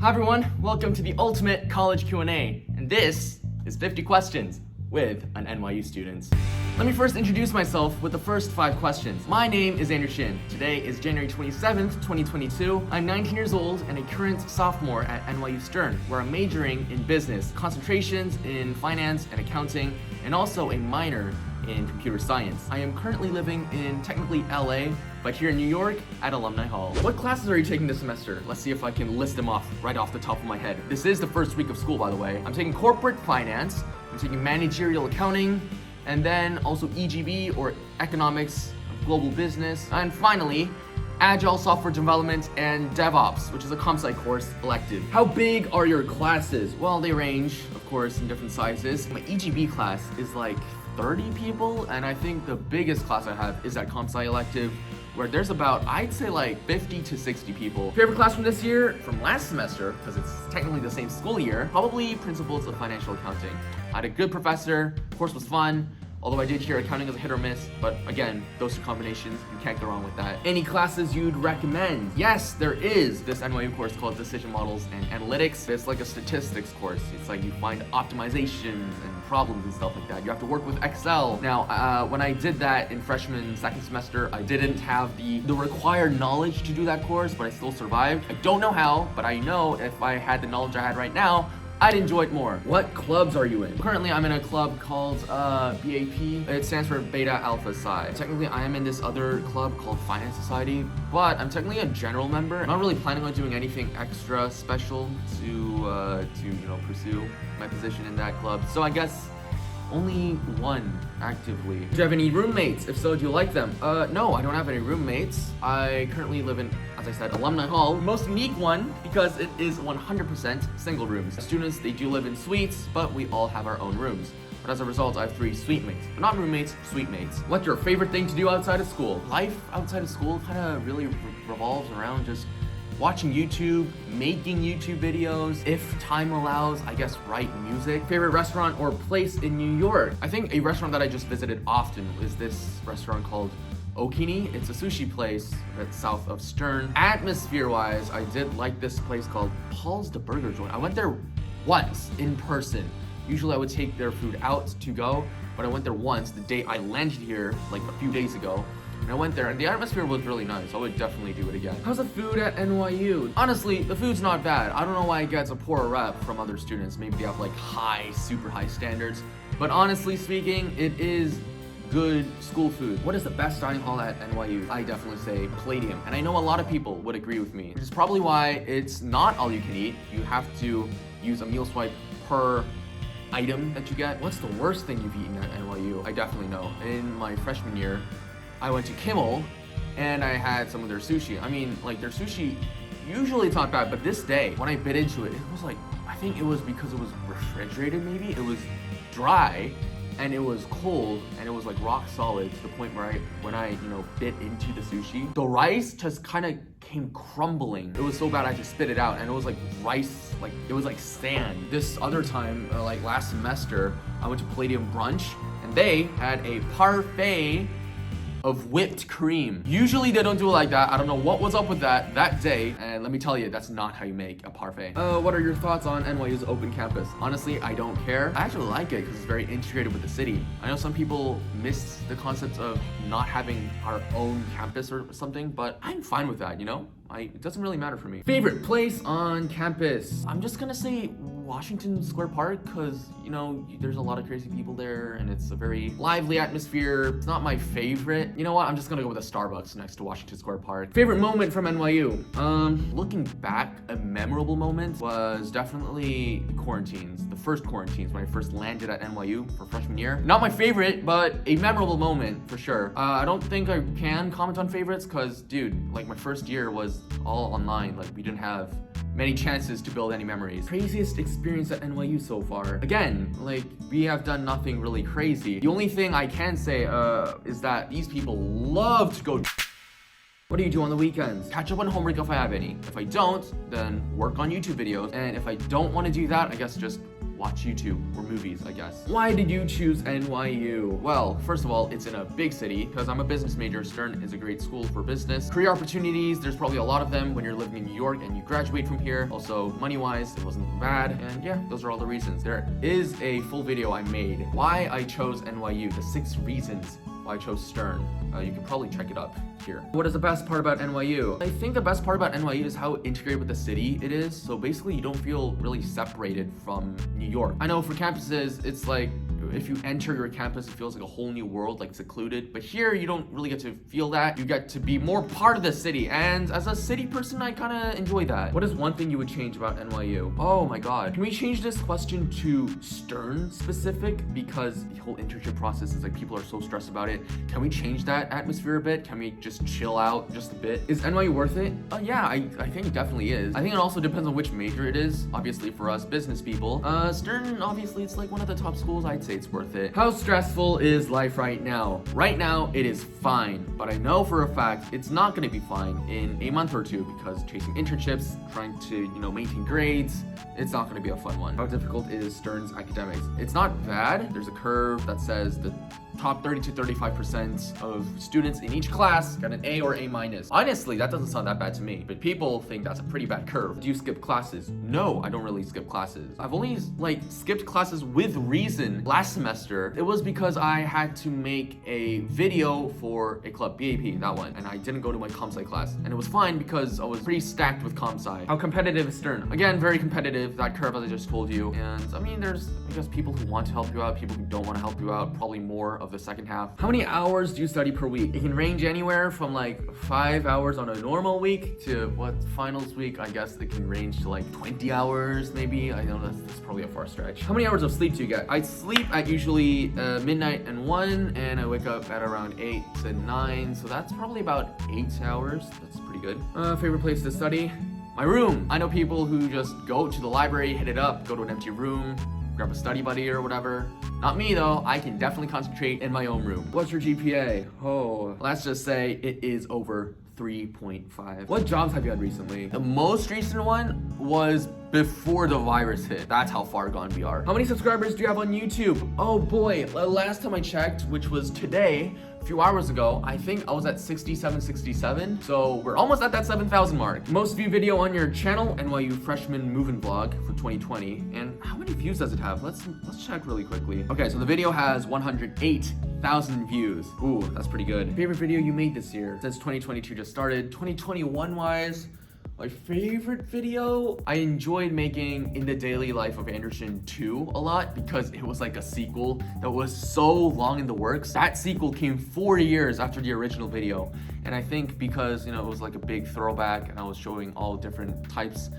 Hi everyone, welcome to the ultimate college Q&A, and this is 50 questions with an NYU student. Let me first introduce myself with the first 5 questions. My name is Andrew Shin. Today is January 27th, 2022. I'm 19 years old and a current sophomore at NYU Student, where I'm majoring in business, concentrations in finance and accounting, and also a minor in computer science. I am currently living in technically LA, but here in New York at Alumni Hall. What classes are you taking this semester? Let's see if I can list them off right off the top of my head. This is the first week of school, by the way. I'm taking corporate finance, I'm taking managerial accounting, and then also EGB or economics of global business, and finally, Agile software development and DevOps, which is a comp-sci course elective. How big are your classes? Well, they range, of course, in different sizes. My EGB class is like 30 people, and I think the biggest class I have is that comp-sci elective, where there's about, I'd say like 50 to 60 people. Favorite class from this year? From last semester, because it's technically the same school year, probably Principles of Financial Accounting. I had a good professor, course was fun, although I did hear accounting is a hit or miss, but again, those two combinations, you can't go wrong with that. Any classes you'd recommend? Yes, there is this NYU course called Decision Models and Analytics. It's like a statistics course. It's like you find optimizations and problems and stuff like that. You have to work with Excel. Now, when I did that in freshman second semester, I didn't have the required knowledge to do that course, but I still survived. I don't know how, but I know if I had the knowledge I had right now, I'd enjoy it more. What clubs are you in? Currently, I'm in a club called BAP. It stands for Beta Alpha Psi. Technically, I am in this other club called Finance Society, but I'm technically a general member. I'm not really planning on doing anything extra special to pursue my position in that club. So I guess only one actively. Do you have any roommates? If so, do you like them? No, I don't have any roommates. I currently live in, as I said, Alumni Hall. Most unique one because it is 100% single rooms. Students, they do live in suites, but we all have our own rooms. But as a result, I have 3 suite mates. Not roommates, suite mates. What's your favorite thing to do outside of school? Life outside of school kind of really revolves around just watching YouTube, making YouTube videos. If time allows, I guess write music. Favorite restaurant or place in New York? I think a restaurant that I just visited often is this restaurant called Okini. It's a sushi place that's south of Stern. Atmosphere-wise, I did like this place called Paul's the Burger Joint. I went there once in person. Usually I would take their food out to go, but I went there once the day I landed here, like a few days ago. And I went there and the atmosphere was really nice. I would definitely do it again. How's the food at NYU? Honestly, the food's not bad. I don't know why it gets a poor rep from other students. Maybe they have like super high standards. But honestly speaking, it is good school food. What is the best dining hall at NYU? I definitely say Palladium. And I know a lot of people would agree with me, which is probably why it's not all you can eat. You have to use a meal swipe per item that you get. What's the worst thing you've eaten at NYU? I definitely know. In my freshman year, I went to Kimmel and I had some of their sushi. I mean, like their sushi, usually it's not bad, but this day, when I bit into it, it was like, I think it was because it was refrigerated maybe. It was dry and it was cold and it was like rock solid to the point where when I bit into the sushi, the rice just kind of came crumbling. It was so bad I had to spit it out, and it was like rice, like it was like sand. This other time, like last semester, I went to Palladium brunch and they had a parfait of whipped cream. Usually they don't do it like that. I don't know what was up with that day, and let me tell you, that's not how you make a parfait. What are your thoughts on NYU's open campus? Honestly, I don't care. I actually like it because it's very integrated with the city. I know some people miss the concept of not having our own campus or something, but I'm fine with that, it doesn't really matter for me. Favorite place on campus? I'm just gonna say Washington Square Park, because there's a lot of crazy people there and it's a very lively atmosphere. It's not my favorite. You know what? I'm just gonna go with a Starbucks next to Washington Square Park. Favorite moment from NYU? Looking back, a memorable moment was definitely the quarantines. The first quarantines when I first landed at NYU for freshman year. Not my favorite, but a memorable moment for sure. I don't think I can comment on favorites because, dude, like my first year was all online. Like we didn't have many chances to build any memories. Craziest experience at NYU so far? Again, like we have done nothing really crazy. The only thing I can say is that these people love to go. What do you do on the weekends? Catch up on homework if I have any. If I don't, then work on YouTube videos. And if I don't want to do that, I guess just watch YouTube or movies, I guess. Why did you choose NYU? Well, first of all, it's in a big city because I'm a business major. Stern is a great school for business. Career opportunities, there's probably a lot of them when you're living in New York and you graduate from here. Also, money-wise, it wasn't bad. And yeah, those are all the reasons. There is a full video I made why I chose NYU, the 6 reasons why I chose Stern. You can probably check it up here. What is the best part about NYU? I think the best part about NYU is how integrated with the city it is. So basically you don't feel really separated from New York. I know for campuses, it's like if you enter your campus, it feels like a whole new world, like secluded. But here, you don't really get to feel that. You get to be more part of the city. And as a city person, I kind of enjoy that. What is one thing you would change about NYU? Oh my God. Can we change this question to Stern specific? Because the whole internship process is like people are so stressed about it. Can we change that atmosphere a bit? Can we just chill out just a bit? Is NYU worth it? Yeah, I think it definitely is. I think it also depends on which major it is. Obviously for us business people, Stern, obviously it's like one of the top schools. I'd say it's worth it. How stressful is life right now? Right now, it is fine, but I know for a fact it's not gonna be fine in a month or two because chasing internships, trying to, maintain grades, it's not gonna be a fun one. How difficult is Stern's academics? It's not bad. There's a curve that says the top 30 to 35% of students in each class got an A or A minus. Honestly, that doesn't sound that bad to me, but people think that's a pretty bad curve. Do you skip classes? No, I don't really skip classes. I've only skipped classes with reason last semester. It was because I had to make a video for a club, BAP, that one, and I didn't go to my comp sci class. And it was fine because I was pretty stacked with comp sci. How competitive is Stern? Again, very competitive, that curve as I just told you. And I mean, there's, I guess, people who want to help you out, people who don't want to help you out, probably more of the second half. How many hours do you study per week? It can range anywhere from like 5 hours on a normal week to finals week, I guess it can range to like 20 hours maybe. I know that's probably a far stretch. How many hours of sleep do you get? I sleep at usually midnight and 1, and I wake up at around 8 to 9, so that's probably about 8 hours. That's pretty good. Favorite place to study? My room. I know people who just go to the library, hit it up, go to an empty room, grab a study buddy or whatever. Not me though, I can definitely concentrate in my own room. What's your GPA? Oh, let's just say it is over 3.5. What jobs have you had recently? The most recent one was before the virus hit. That's how far gone we are. How many subscribers do you have on YouTube? Oh boy, last time I checked, which was today, a few hours ago, I think I was at 67. So we're almost at that 7,000 mark. Most viewed video on your channel, NYU Freshman Moving Vlog for 2020. And how many views does it have? Let's check really quickly. Okay, so the video has 108,000 views. Ooh, that's pretty good. Favorite video you made this year? Since 2022 just started. 2021 wise, my favorite video, I enjoyed making In the Daily Life of Anderson 2 a lot because it was like a sequel that was so long in the works. That sequel came 4 years after the original video. And I think because, it was like a big throwback and I was showing all different types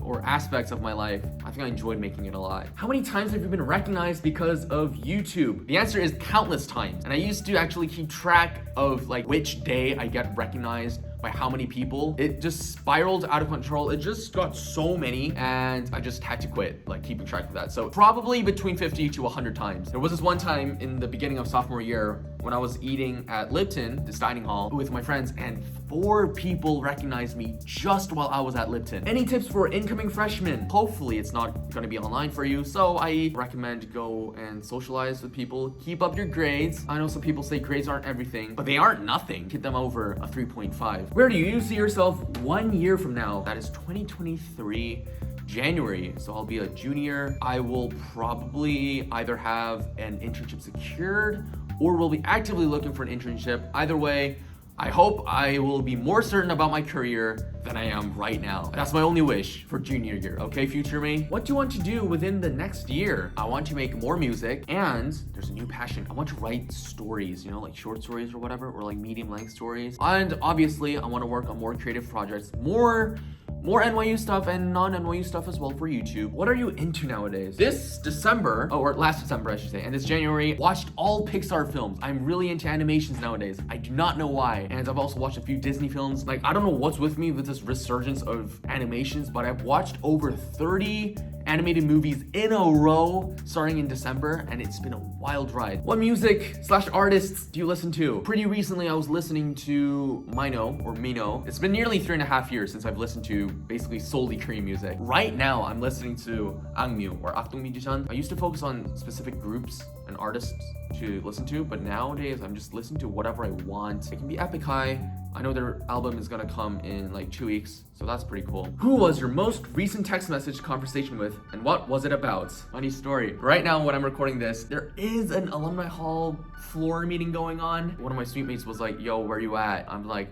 or aspects of my life, I think I enjoyed making it a lot. How many times have you been recognized because of YouTube? The answer is countless times. And I used to actually keep track of which day I get recognized by how many people. It just spiraled out of control. It just got so many and I just had to quit, keeping track of that. So probably between 50 to 100 times. There was this one time in the beginning of sophomore year when I was eating at Lipton, this dining hall, with my friends, and 4 people recognized me just while I was at Lipton. Any tips for incoming freshmen? Hopefully it's not gonna be online for you, so I recommend go and socialize with people. Keep up your grades. I know some people say grades aren't everything, but they aren't nothing. Get them over a 3.5. Where do you see yourself 1 year from now? That is 2023. January, so I'll be a junior. I will probably either have an internship secured or will be actively looking for an internship. Either way, I hope I will be more certain about my career than I am right now. That's my only wish for junior year, okay, future me? What do you want to do within the next year? I want to make more music, and there's a new passion. I want to write stories, like short stories or whatever, or medium length stories. And obviously, I want to work on more creative projects, more NYU stuff and non-NYU stuff as well for YouTube. What are you into nowadays? This December, or last December I should say, and this January, watched all Pixar films. I'm really into animations nowadays. I do not know why. And I've also watched a few Disney films. I don't know what's with me with this resurgence of animations, but I've watched over 30 animated movies in a row starting in December, and it's been a wild ride. What music/artists do you listen to? Pretty recently, I was listening to Mino. It's been nearly 3.5 years since I've listened to basically solely Korean music. Right now, I'm listening to Angmyu or 악동뮤지션. I used to focus on specific groups and artists to listen to, but nowadays I'm just listening to whatever I want. It can be Epic High. I know their album is gonna come in like 2 weeks, so that's pretty cool. Who was your most recent text message conversation with, and what was it about? Funny story. Right now, when I'm recording this, there is an alumni hall floor meeting going on. One of my suite mates was like, yo, where you at? I'm like,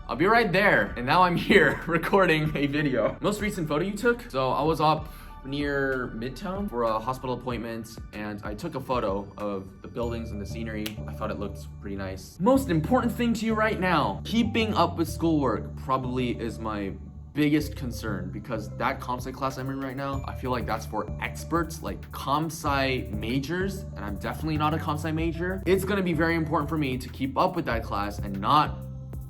I'll be right there. And now I'm here recording a video. Most recent photo you took? So I was up near Midtown for a hospital appointment, and I took a photo of the buildings and the scenery. I thought it looked pretty nice. Most important thing to you right now, keeping up with schoolwork probably is my biggest concern, because that comp sci class I'm in right now, I feel like that's for experts, like comp sci majors, and I'm definitely not a comp sci major. It's gonna be very important for me to keep up with that class and not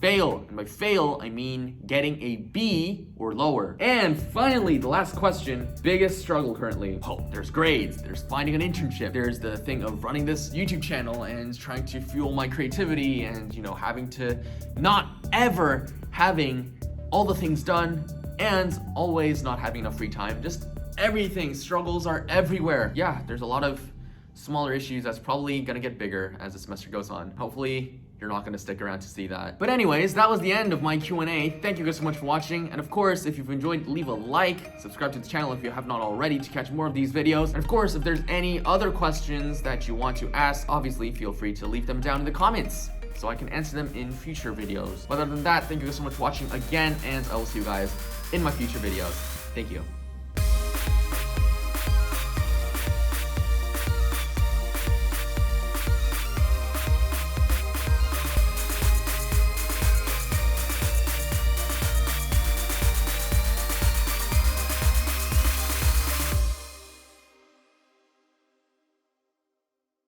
fail. And by fail, I mean getting a B or lower. And finally, the last question, biggest struggle currently. Oh, there's grades, there's finding an internship, there's the thing of running this YouTube channel and trying to fuel my creativity and, you know, having to not ever having all the things done and always not having enough free time. Just everything, struggles are everywhere. Yeah, there's a lot of smaller issues that's probably gonna get bigger as the semester goes on. Hopefully, you're not gonna stick around to see that. But anyways, that was the end of my Q&A. Thank you guys so much for watching. And of course, if you've enjoyed, leave a like, subscribe to the channel if you have not already to catch more of these videos. And of course, if there's any other questions that you want to ask, obviously feel free to leave them down in the comments so I can answer them in future videos. But other than that, thank you guys so much for watching again, and I will see you guys in my future videos. Thank you.